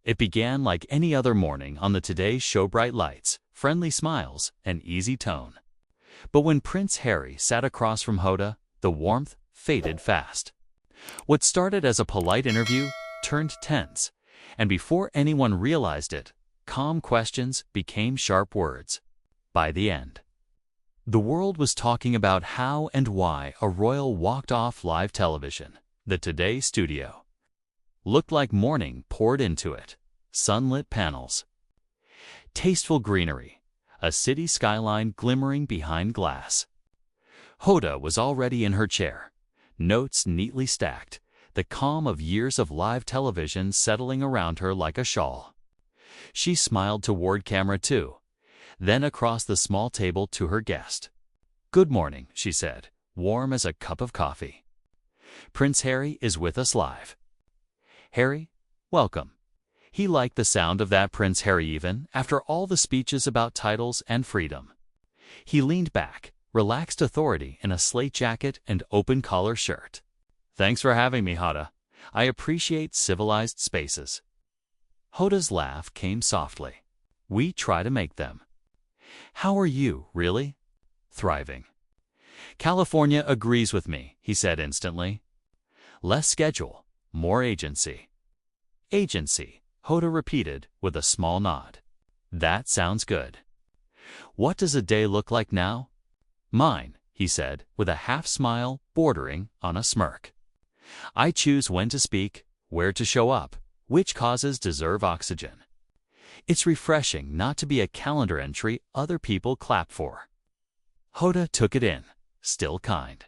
It began like any other morning on the Today Show: bright lights, friendly smiles, and easy tone. But when Prince Harry sat across from Hoda, the warmth faded fast. What started as a polite interview turned tense, and before anyone realized it, calm questions became sharp words. By the end, the world was talking about how and why a royal walked off live television. The Today studio looked like morning poured into it. Sunlit panels, tasteful greenery, a city skyline glimmering behind glass. Hoda was already in her chair, notes neatly stacked, the calm of years of live television settling around her like a shawl. She smiled toward camera too, then across the small table to her guest. "Good morning," she said, warm as a cup of coffee. "Prince Harry is with us live." "Harry, welcome." He liked the sound of that, Prince Harry, even after all the speeches about titles and freedom. He leaned back, relaxed authority in a slate jacket and open-collar shirt. "Thanks for having me, Hoda. I appreciate civilized spaces." Hoda's laugh came softly. "We try to make them." "How are you, really?" "Thriving." "California agrees with me," he said instantly. "Less schedule, more agency." "Agency," Hoda repeated with a small nod. "That sounds good. What does a day look like now?" "Mine," he said with a half-smile bordering on a smirk. "I choose when to speak, where to show up, which causes deserve oxygen. It's refreshing not to be a calendar entry other people clap for." Hoda took it in, still kind.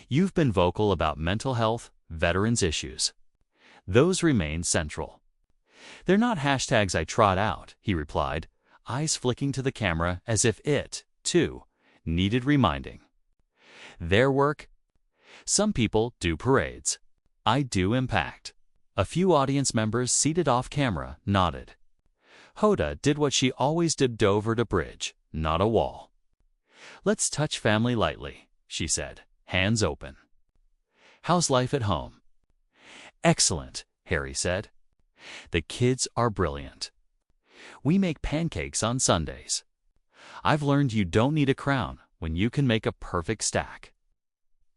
"You've been vocal about mental health, veterans' issues. Those remain central." "They're not hashtags I trot out," he replied, eyes flicking to the camera as if it, too, needed reminding. "Their work? Some people do parades. I do impact." A few audience members seated off camera nodded. Hoda did what she always did: dove a bridge, not a wall. "Let's touch family lightly," she said, hands open. "How's life at home?" "Excellent," Harry said. "The kids are brilliant. We make pancakes on Sundays. I've learned you don't need a crown when you can make a perfect stack."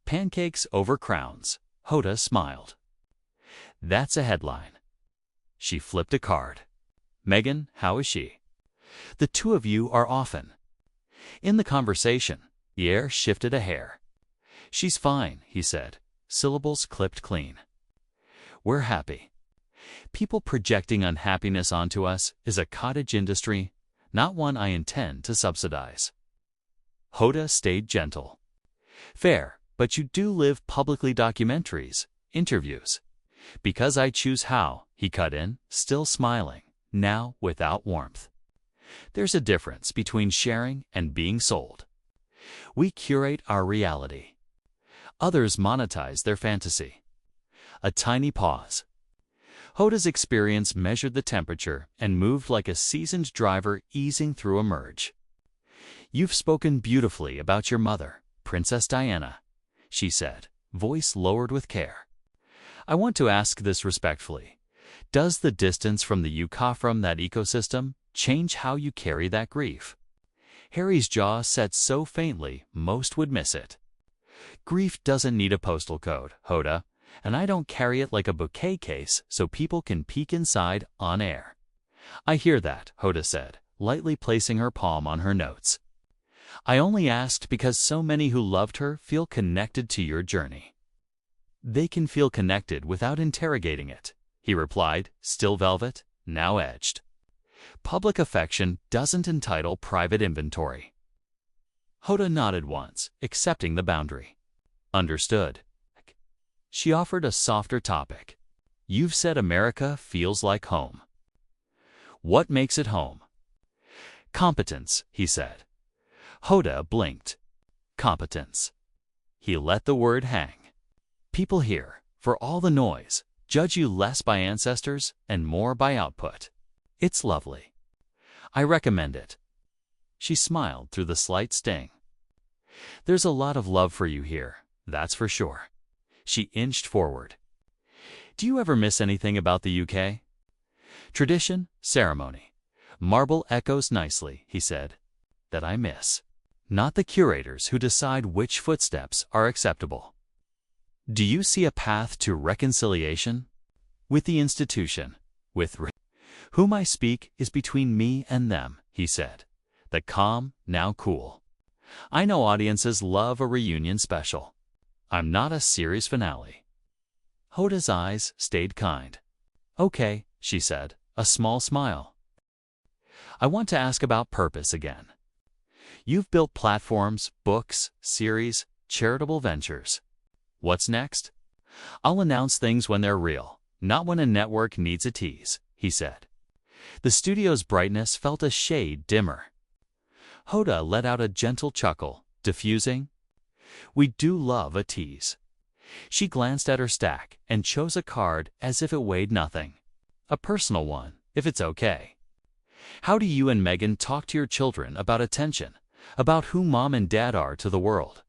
"Pancakes over crowns," Hoda smiled. "That's a headline." She flipped a card. "Meghan, how is she?" "The two of you are often in the conversation." The air shifted a hair. "She's fine," he said, syllables clipped clean. "We're happy." People projecting unhappiness onto us is a cottage industry, not one I intend to subsidize. Hoda stayed gentle. "Fair, but you do live publicly: documentaries, interviews." "Because I choose how," he cut in, still smiling, now without warmth. "There's a difference between sharing and being sold. We curate our reality. Others monetize their fantasy." A tiny pause. Hoda's experience measured the temperature and moved like a seasoned driver easing through a merge. "You've spoken beautifully about your mother, Princess Diana," she said, voice lowered with care. "I want to ask this respectfully. Does the distance from the UK, from that ecosystem, change how you carry that grief?" Harry's jaw set so faintly most would miss it. "Grief doesn't need a postal code, Hoda, and I don't carry it like a bouquet case so people can peek inside on air." "I hear that," Hoda said, lightly placing her palm on her notes. "I only asked because so many who loved her feel connected to your journey." "They can feel connected without interrogating it," he replied, still velvet, now edged. "Public affection doesn't entitle private inventory." Hoda nodded once, accepting the boundary. "Understood." She offered a softer topic. "You've said America feels like home. What makes it home?" "Competence," he said. Hoda blinked. "Competence." He let the word hang. "People here, for all the noise, judge you less by ancestors and more by output. It's lovely. I recommend it." She smiled through the slight sting. "There's a lot of love for you here, that's for sure." She inched forward. "Do you ever miss anything about the UK?" Tradition, ceremony. Marble echoes nicely, he said. That I miss. Not the curators who decide which footsteps are acceptable. Do you see a path to reconciliation? With the institution, whom I speak is between me and them, he said. The calm, now cool. I know audiences love a reunion special. I'm not a series finale. Hoda's eyes stayed kind. Okay, she said, a small smile. I want to ask about purpose again. You've built platforms, books, series, charitable ventures. What's next? I'll announce things when they're real, not when a network needs a tease, he said. The studio's brightness felt a shade dimmer. Hoda let out a gentle chuckle, diffusing. We do love a tease. She glanced at her stack and chose a card as if it weighed nothing. A personal one, if it's okay. How do you and Megan talk to your children about attention, about who mom and dad are to the world?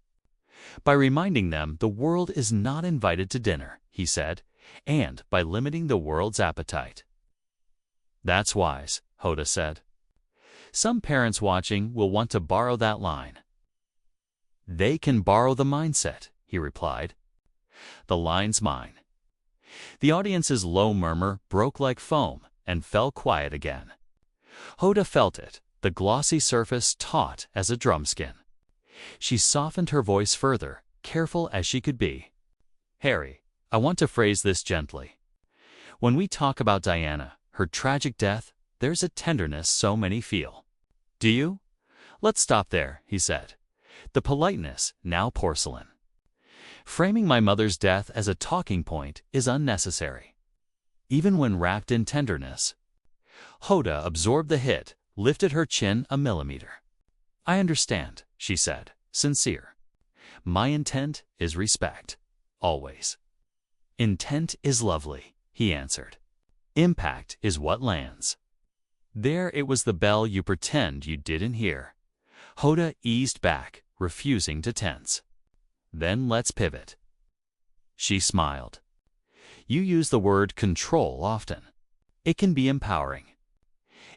By reminding them the world is not invited to dinner, he said, and by limiting the world's appetite. That's wise, Hoda said. Some parents watching will want to borrow that line. They can borrow the mindset, he replied. The line's mine. The audience's low murmur broke like foam and fell quiet again. Hoda felt it, the glossy surface taut as a drumskin. She softened her voice further, careful as she could be. Harry, I want to phrase this gently. When we talk about Diana, her tragic death, there's a tenderness so many feel. Do you? Let's stop there, he said. The politeness, now porcelain. Framing my mother's death as a talking point is unnecessary. Even when wrapped in tenderness. Hoda absorbed the hit, lifted her chin a millimeter. I understand, she said, sincere. My intent is respect. Always. Intent is lovely, he answered. Impact is what lands. There it was the bell you pretend you didn't hear. Hoda eased back, refusing to tense. Then let's pivot. She smiled. You use the word control often. It can be empowering.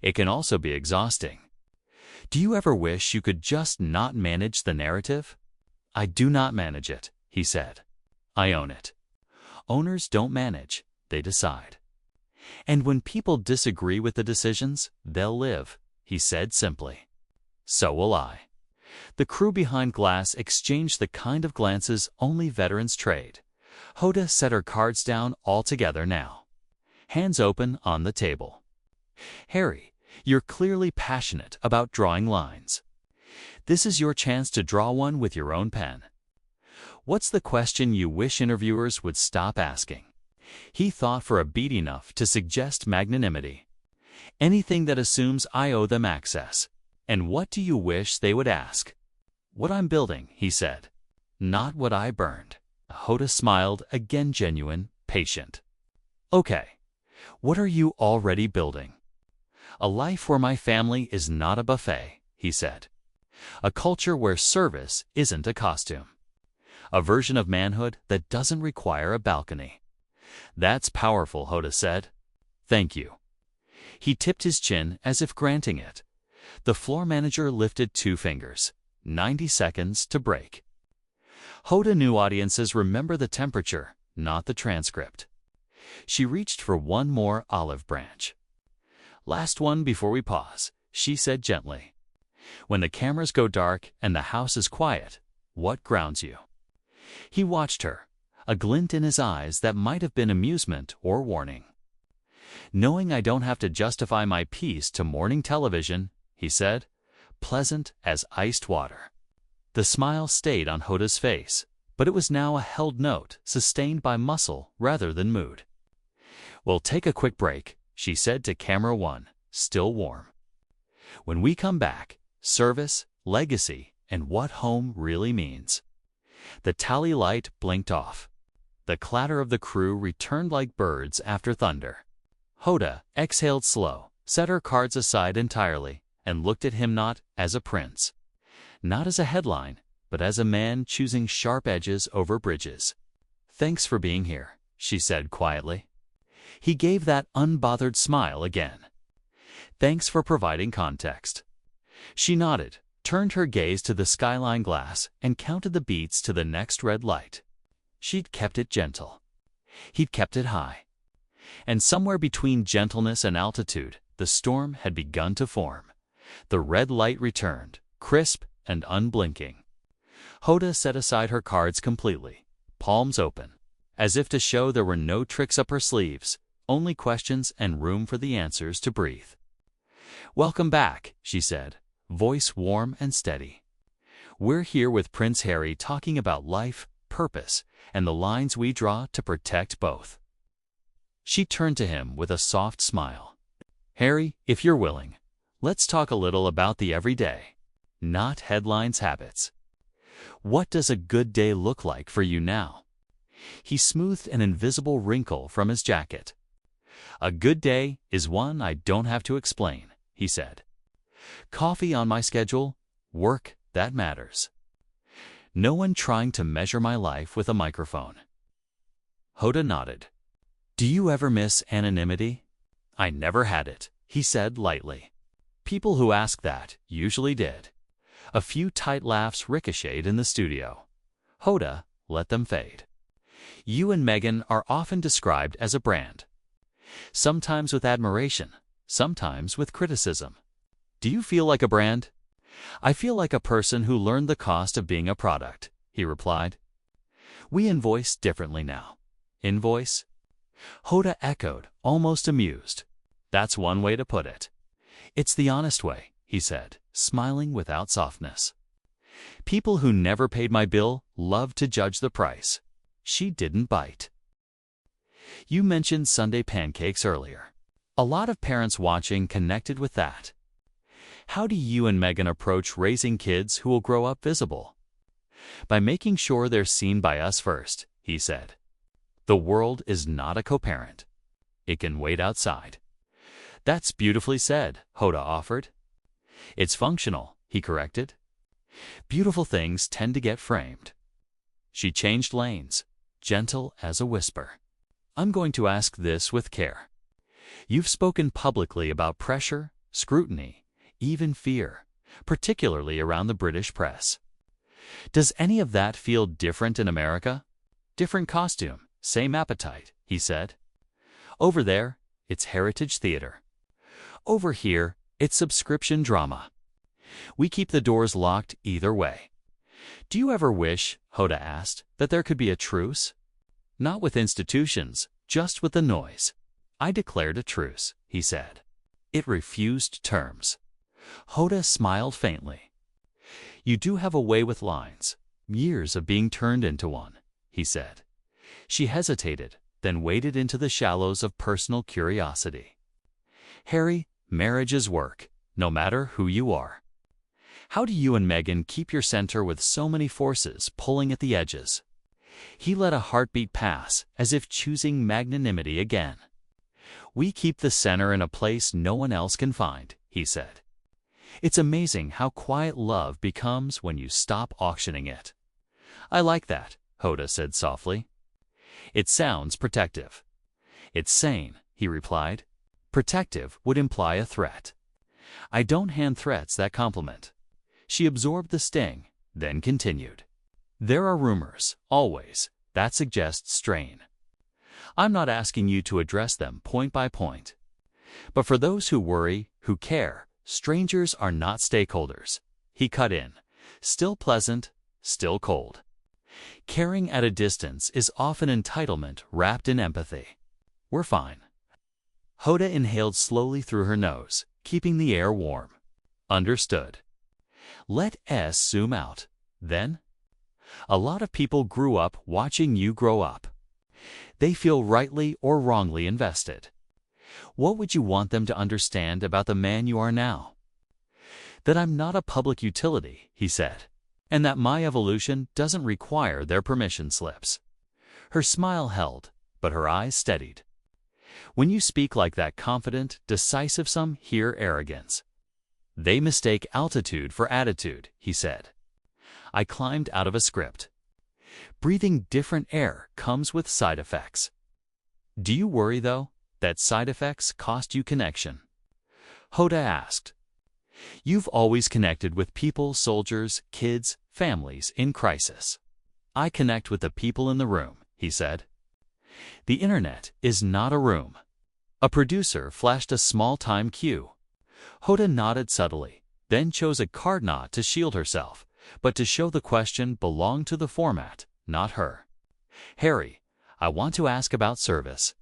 It can also be exhausting. Do you ever wish you could just not manage the narrative? I do not manage it, he said. I own it. Owners don't manage, they decide. And when people disagree with the decisions, they'll live, he said simply. So will I. The crew behind glass exchanged the kind of glances only veterans trade. Hoda set her cards down altogether now. Hands open on the table. Harry, you're clearly passionate about drawing lines. This is your chance to draw one with your own pen. What's the question you wish interviewers would stop asking? He thought for a beat enough to suggest magnanimity. Anything that assumes I owe them access. And what do you wish they would ask? What I'm building, he said. Not what I burned. Hoda smiled, again genuine, patient. Okay. What are you already building? A life where my family is not a buffet, he said. A culture where service isn't a costume. A version of manhood that doesn't require a balcony. That's powerful, Hoda said. Thank you. He tipped his chin as if granting it. The floor manager lifted 2 fingers. 90 seconds to break. Hoda knew audiences remember the temperature, not the transcript. She reached for one more olive branch. Last one before we pause, she said gently. When the cameras go dark and the house is quiet, what grounds you? He watched her, a glint in his eyes that might have been amusement or warning. Knowing I don't have to justify my piece to morning television, he said, pleasant as iced water. The smile stayed on Hoda's face, but it was now a held note sustained by muscle rather than mood. We'll take a quick break, she said to camera 1, still warm. When we come back, service, legacy, and what home really means. The tally light blinked off. The clatter of the crew returned like birds after thunder. Hoda exhaled slow, set her cards aside entirely, and looked at him not as a prince. Not as a headline, but as a man choosing sharp edges over bridges. Thanks for being here, she said quietly. He gave that unbothered smile again. Thanks for providing context. She nodded, turned her gaze to the skyline glass, and counted the beats to the next red light. She'd kept it gentle. He'd kept it high. And somewhere between gentleness and altitude, the storm had begun to form. The red light returned, crisp and unblinking. Hoda set aside her cards completely, palms open, as if to show there were no tricks up her sleeves, only questions and room for the answers to breathe. "Welcome back," she said, voice warm and steady. "We're here with Prince Harry talking about life, purpose, and the lines we draw to protect both." She turned to him with a soft smile. "Harry, if you're willing, let's talk a little about the everyday, not headlines habits. What does a good day look like for you now?" He smoothed an invisible wrinkle from his jacket. "A good day is one I don't have to explain," he said. "Coffee on my schedule, work that matters. No one trying to measure my life with a microphone." Hoda nodded. "Do you ever miss anonymity?" "I never had it," he said lightly. People who ask that usually did. A few tight laughs ricocheted in the studio. Hoda let them fade. "You and Meghan are often described as a brand. Sometimes with admiration, sometimes with criticism. Do you feel like a brand?" "I feel like a person who learned the cost of being a product," he replied. "We invoice differently now." "Invoice?" Hoda echoed, almost amused. "That's one way to put it." "It's the honest way," he said, smiling without softness. "People who never paid my bill love to judge the price." She didn't bite. "You mentioned Sunday pancakes earlier. A lot of parents watching connected with that. How do you and Meghan approach raising kids who will grow up visible?" "By making sure they're seen by us first," he said. "The world is not a co-parent. It can wait outside." "That's beautifully said," Hoda offered. "It's functional," he corrected. "Beautiful things tend to get framed." She changed lanes, gentle as a whisper. "I'm going to ask this with care. You've spoken publicly about pressure, scrutiny, even fear, particularly around the British press. Does any of that feel different in America?" "Different costume, same appetite," he said. "Over there, it's heritage theater. Over here, it's subscription drama. We keep the doors locked either way." "Do you ever wish," Hoda asked, "that there could be a truce?" "Not with institutions, just with the noise." "I declared a truce," he said. "It refused terms." Hoda smiled faintly. "You do have a way with lines, years of being turned into one," he said. She hesitated, then waded into the shallows of personal curiosity. "Harry, marriage is work, no matter who you are. How do you and Meghan keep your center with so many forces pulling at the edges?" He let a heartbeat pass, as if choosing magnanimity again. "We keep the center in a place no one else can find," he said. "It's amazing how quiet love becomes when you stop auctioning it." "I like that," Hoda said softly. "It sounds protective." "It's sane," he replied. "Protective would imply a threat. I don't hand threats that compliment." She absorbed the sting, then continued. "There are rumors, always, that suggest strain. I'm not asking you to address them point by point. But for those who worry, who care, strangers are not stakeholders." He cut in, still pleasant, still cold. "Caring at a distance is often entitlement wrapped in empathy. We're fine." Hoda inhaled slowly through her nose, keeping the air warm. "Understood. Let S zoom out, then. A lot of people grew up watching you grow up. They feel rightly or wrongly invested. What would you want them to understand about the man you are now?" "That I'm not a public utility," he said, "and that my evolution doesn't require their permission slips." Her smile held, but her eyes steadied. "When you speak like that, confident, decisive, some hear arrogance. They mistake altitude for attitude," he said. I climbed out of a script. "Breathing different air comes with side effects." "Do you worry, though?" that side effects cost you connection? Hoda asked. You've always connected with people, soldiers, kids, families in crisis. I connect with the people in the room, he said. The internet is not a room. A producer flashed a small time cue. Hoda nodded subtly, then chose a card nod to shield herself, but to show the question belonged to the format, not her. Harry, I want to ask about service.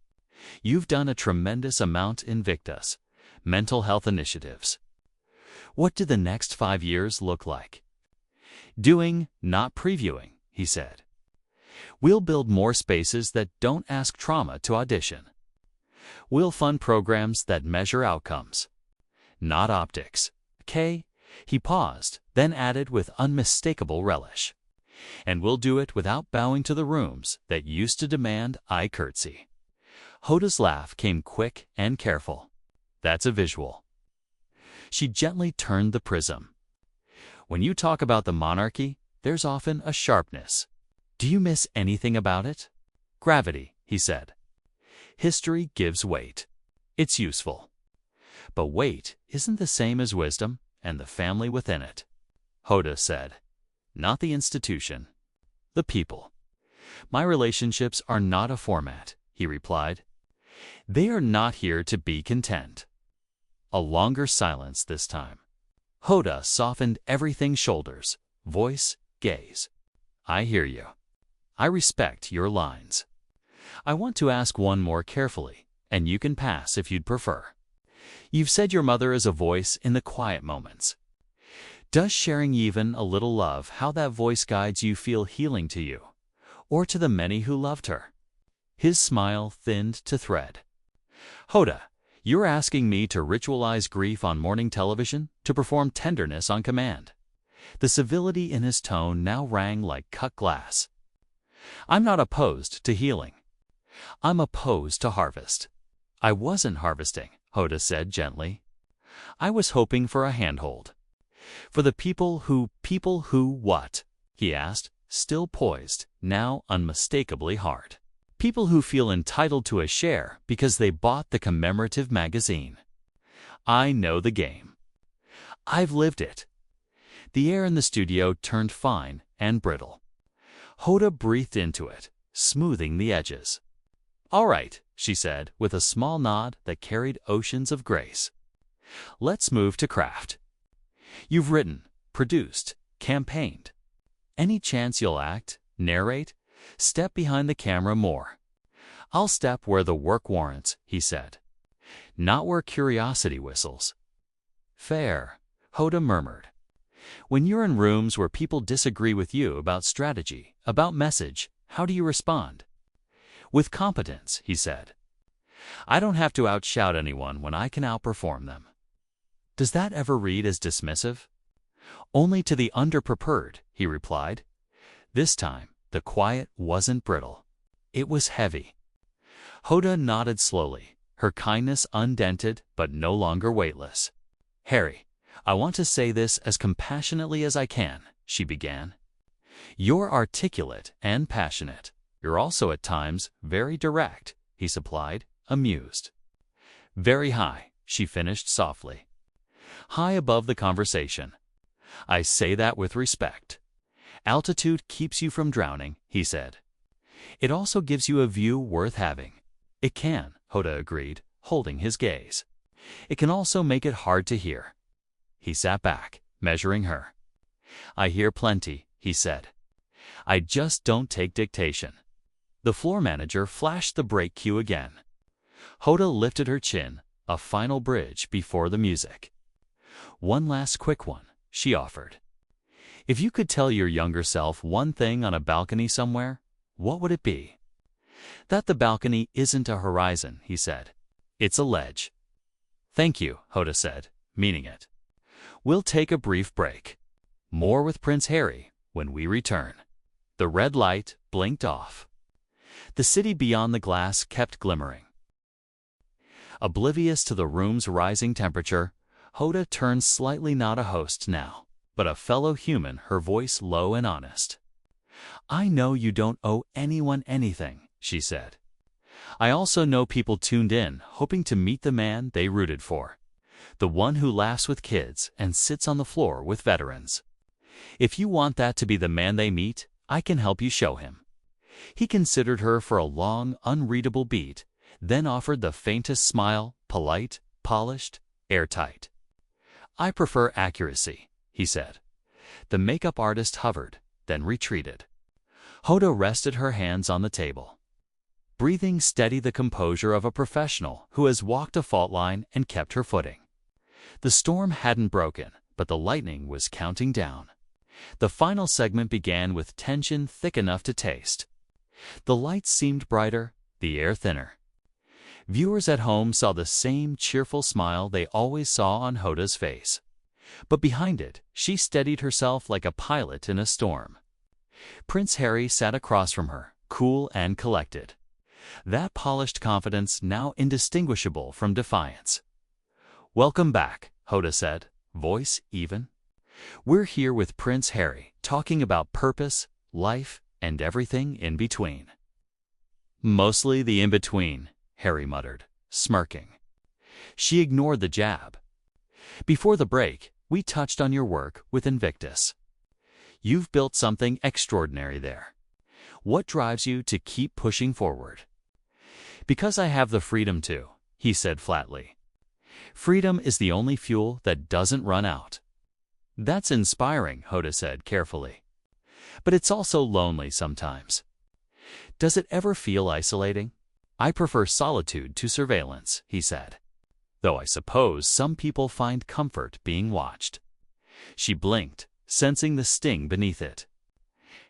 You've done a tremendous amount in Victus, mental health initiatives. What do the next 5 years look like? Doing, not previewing, he said. We'll build more spaces that don't ask trauma to audition. We'll fund programs that measure outcomes, not optics. Okay? He paused, then added with unmistakable relish. And we'll do it without bowing to the rooms that used to demand eye curtsy. Hoda's laugh came quick and careful. That's a visual. She gently turned the prism. When you talk about the monarchy, there's often a sharpness. Do you miss anything about it? Gravity, he said. History gives weight. It's useful. But weight isn't the same as wisdom and the family within it. Hoda said. Not the institution. The people. My relationships are not a format, he replied. They are not here to be content. A longer silence this time. Hoda softened everything's shoulders, voice, gaze. I hear you. I respect your lines. I want to ask one more carefully, and you can pass if you'd prefer. You've said your mother is a voice in the quiet moments. Does sharing even a little love how that voice guides you feel healing to you, or to the many who loved her? His smile thinned to thread. Hoda, you're asking me to ritualize grief on morning television, to perform tenderness on command. The civility in his tone now rang like cut glass. I'm not opposed to healing. I'm opposed to harvest. I wasn't harvesting, Hoda said gently. I was hoping for a handhold. For the people who what? He asked, still poised, now unmistakably hard. People who feel entitled to a share because they bought the commemorative magazine. I know the game. I've lived it. The air in the studio turned fine and brittle. Hoda breathed into it, smoothing the edges. All right, she said, with a small nod that carried oceans of grace. Let's move to craft. You've written, produced, campaigned. Any chance you'll act, narrate, step behind the camera more? I'll step where the work warrants, he said. Not where curiosity whistles. Fair, Hoda murmured. When you're in rooms where people disagree with you about strategy, about message, how do you respond? With competence, he said. I don't have to outshout anyone when I can outperform them. Does that ever read as dismissive? Only to the underprepared, he replied. This time, the quiet wasn't brittle. It was heavy. Hoda nodded slowly, her kindness undented but no longer weightless. Harry, I want to say this as compassionately as I can, she began. You're articulate and passionate. You're also at times very direct, he supplied, amused. Very high, she finished softly. High above the conversation. I say that with respect. Altitude keeps you from drowning, he said. It also gives you a view worth having. It can, Hoda agreed, holding his gaze. It can also make it hard to hear. He sat back, measuring her. I hear plenty, he said. I just don't take dictation. The floor manager flashed the break cue again. Hoda lifted her chin, a final bridge before the music. One last quick one, she offered. If you could tell your younger self one thing on a balcony somewhere, what would it be? That the balcony isn't a horizon, he said. It's a ledge. Thank you, Hoda said, meaning it. We'll take a brief break. More with Prince Harry when we return. The red light blinked off. The city beyond the glass kept glimmering. Oblivious to the room's rising temperature, Hoda turned slightly, not a host now, but a fellow human, her voice low and honest. I know you don't owe anyone anything, she said. I also know people tuned in, hoping to meet the man they rooted for. The one who laughs with kids and sits on the floor with veterans. If you want that to be the man they meet, I can help you show him." He considered her for a long, unreadable beat, then offered the faintest smile, polite, polished, airtight. "I prefer accuracy," he said. The makeup artist hovered, then retreated. Hoda rested her hands on the table, breathing steady, the composure of a professional who has walked a fault line and kept her footing. The storm hadn't broken, but the lightning was counting down. The final segment began with tension thick enough to taste. The lights seemed brighter, the air thinner. Viewers at home saw the same cheerful smile they always saw on Hoda's face. But behind it, she steadied herself like a pilot in a storm. Prince Harry sat across from her, cool and collected. That polished confidence now indistinguishable from defiance. "Welcome back," Hoda said, voice even. "We're here with Prince Harry, talking about purpose, life, and everything in between." "Mostly the in-between," Harry muttered, smirking. She ignored the jab. "Before the break, we touched on your work with Invictus. You've built something extraordinary there. What drives you to keep pushing forward?" "Because I have the freedom to," he said flatly. "Freedom is the only fuel that doesn't run out." "That's inspiring," Hoda said carefully. "But it's also lonely sometimes. Does it ever feel isolating?" "I prefer solitude to surveillance," he said. "Though I suppose some people find comfort being watched." She blinked, sensing the sting beneath it.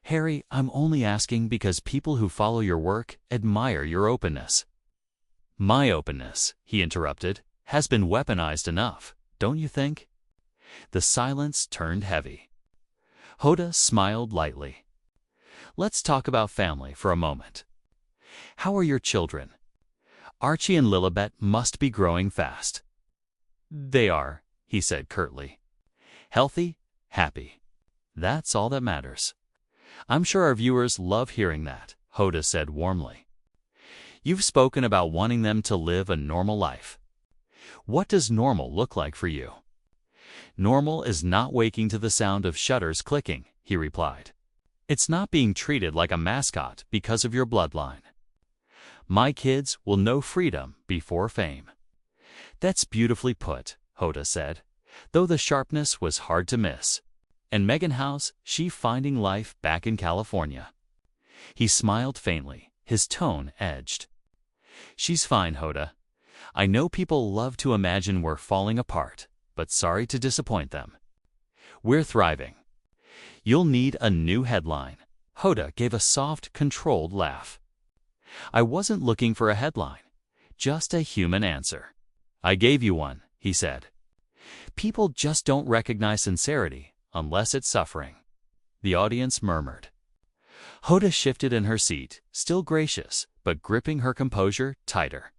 "Harry, I'm only asking because people who follow your work admire your openness." "My openness," he interrupted, "has been weaponized enough, don't you think?" The silence turned heavy. Hoda smiled lightly. "Let's talk about family for a moment. How are your children? Archie and Lilibet must be growing fast." "They are," he said curtly. "Healthy, happy. That's all that matters." "I'm sure our viewers love hearing that," Hoda said warmly. "You've spoken about wanting them to live a normal life. What does normal look like for you?" "Normal is not waking to the sound of shutters clicking," he replied. "It's not being treated like a mascot because of your bloodline. My kids will know freedom before fame." "That's beautifully put," Hoda said, though the sharpness was hard to miss. "And Megan, how's she finding life back in California?" He smiled faintly, his tone edged. "She's fine, Hoda. I know people love to imagine we're falling apart, but sorry to disappoint them. We're thriving." "You'll need a new headline." Hoda gave a soft, controlled laugh. "I wasn't looking for a headline, just a human answer." "I gave you one," he said. "People just don't recognize sincerity unless it's suffering." The audience murmured. Hoda shifted in her seat, still gracious, but gripping her composure tighter.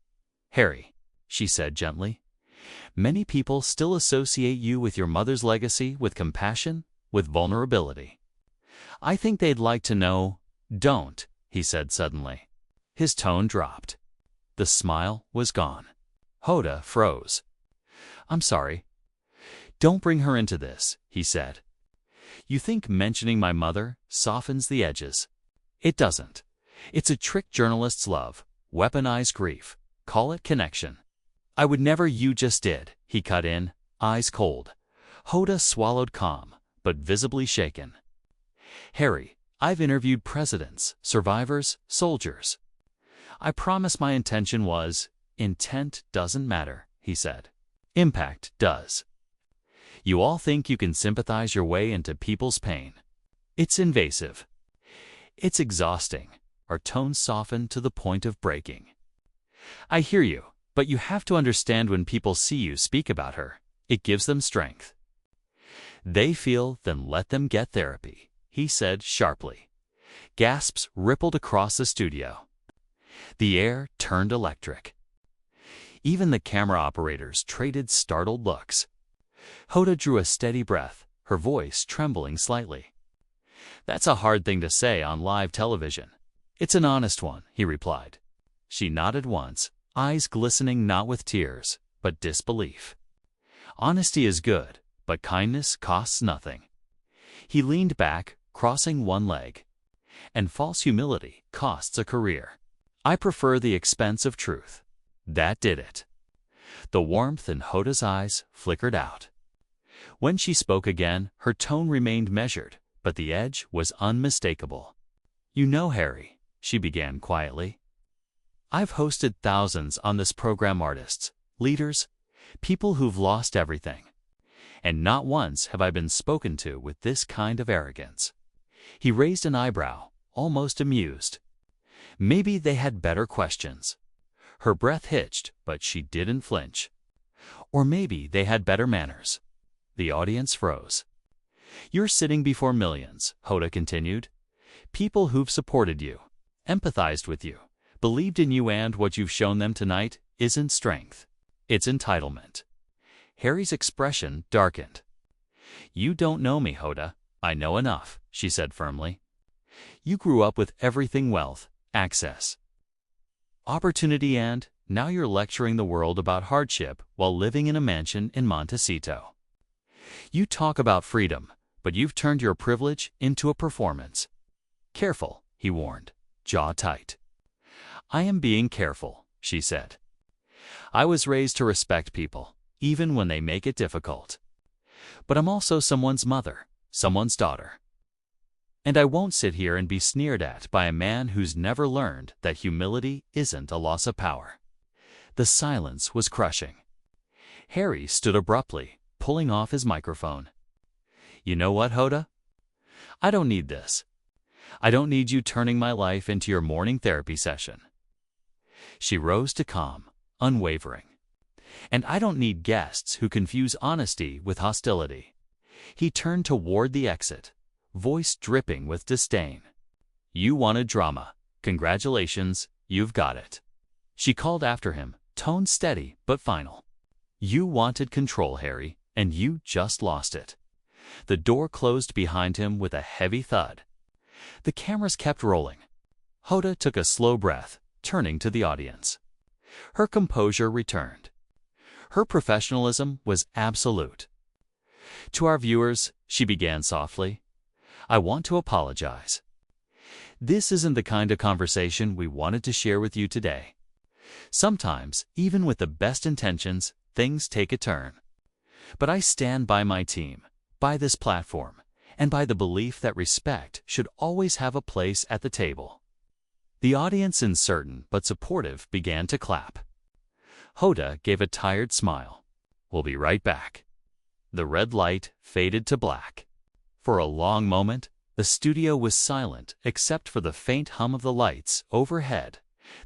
"Harry," she said gently, "many people still associate you with your mother's legacy, with compassion, with vulnerability. I think they'd like to know—" "Don't," he said suddenly. His tone dropped. The smile was gone. Hoda froze. "I'm sorry. Don't bring her into this," he said. "You think mentioning my mother softens the edges. It doesn't. It's a trick journalists love, weaponized grief, call it connection." "I would never." "You just did," he cut in, eyes cold. Hoda swallowed calm, but visibly shaken. "Harry, I've interviewed presidents, survivors, soldiers. I promise my intention was—" "Intent doesn't matter," he said. "Impact does. You all think you can sympathize your way into people's pain. It's invasive. It's exhausting." Our tone softened to the point of breaking. "I hear you, but you have to understand when people see you speak about her, it gives them strength. They feel, then let them get therapy," he said sharply. Gasps rippled across the studio. The air turned electric. Even the camera operators traded startled looks. Hoda drew a steady breath, her voice trembling slightly. "That's a hard thing to say on live television." "It's an honest one," he replied. She nodded once, eyes glistening not with tears, but disbelief. Honesty is good, but kindness costs nothing. He leaned back, crossing one leg. And false humility costs a career. I prefer the expense of truth. That did it. The warmth in Hoda's eyes flickered out. When she spoke again, her tone remained measured, but the edge was unmistakable. You know, Harry, she began quietly, I've hosted thousands on this program, artists, leaders, people who've lost everything. And not once have I been spoken to with this kind of arrogance. He raised an eyebrow, almost amused. Maybe they had better questions. Her breath hitched, but she didn't flinch. Or maybe they had better manners. The audience froze. You're sitting before millions, Hoda continued. People who've supported you, empathized with you, believed in you, and what you've shown them tonight isn't strength. It's entitlement. Harry's expression darkened. You don't know me, Hoda. I know enough, she said firmly. You grew up with everything: wealth, access, opportunity, and now you're lecturing the world about hardship while living in a mansion in Montecito. You talk about freedom, but you've turned your privilege into a performance. Careful, he warned, jaw tight. I am being careful, she said. I was raised to respect people, even when they make it difficult. But I'm also someone's mother, someone's daughter. And I won't sit here and be sneered at by a man who's never learned that humility isn't a loss of power. The silence was crushing. Harry stood abruptly, pulling off his microphone. You know what, Hoda? I don't need this. I don't need you turning my life into your morning therapy session. She rose to calm, unwavering. And I don't need guests who confuse honesty with hostility. He turned toward the exit, voice dripping with disdain. You wanted drama. Congratulations, you've got it. She called after him, tone steady but final. You wanted control, Harry, and you just lost it. The door closed behind him with a heavy thud. The cameras kept rolling. Hoda took a slow breath, turning to the audience. Her composure returned. Her professionalism was absolute. To our viewers, she began softly, I want to apologize. This isn't the kind of conversation we wanted to share with you today. Sometimes, even with the best intentions, things take a turn. But I stand by my team, by this platform, and by the belief that respect should always have a place at the table. The audience, uncertain but supportive, began to clap. Hoda gave a tired smile. We'll be right back. The red light faded to black. For a long moment, the studio was silent except for the faint hum of the lights overhead,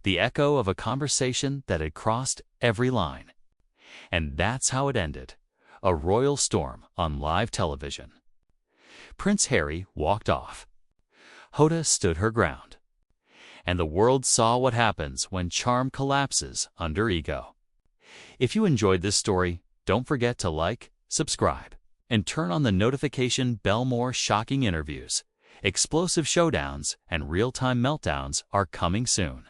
the echo of a conversation that had crossed every line. And that's how it ended, a royal storm on live television. Prince Harry walked off. Hoda stood her ground. And the world saw what happens when charm collapses under ego. If you enjoyed this story, don't forget to like, subscribe, and turn on the notification bell. More shocking interviews, explosive showdowns, and real-time meltdowns are coming soon.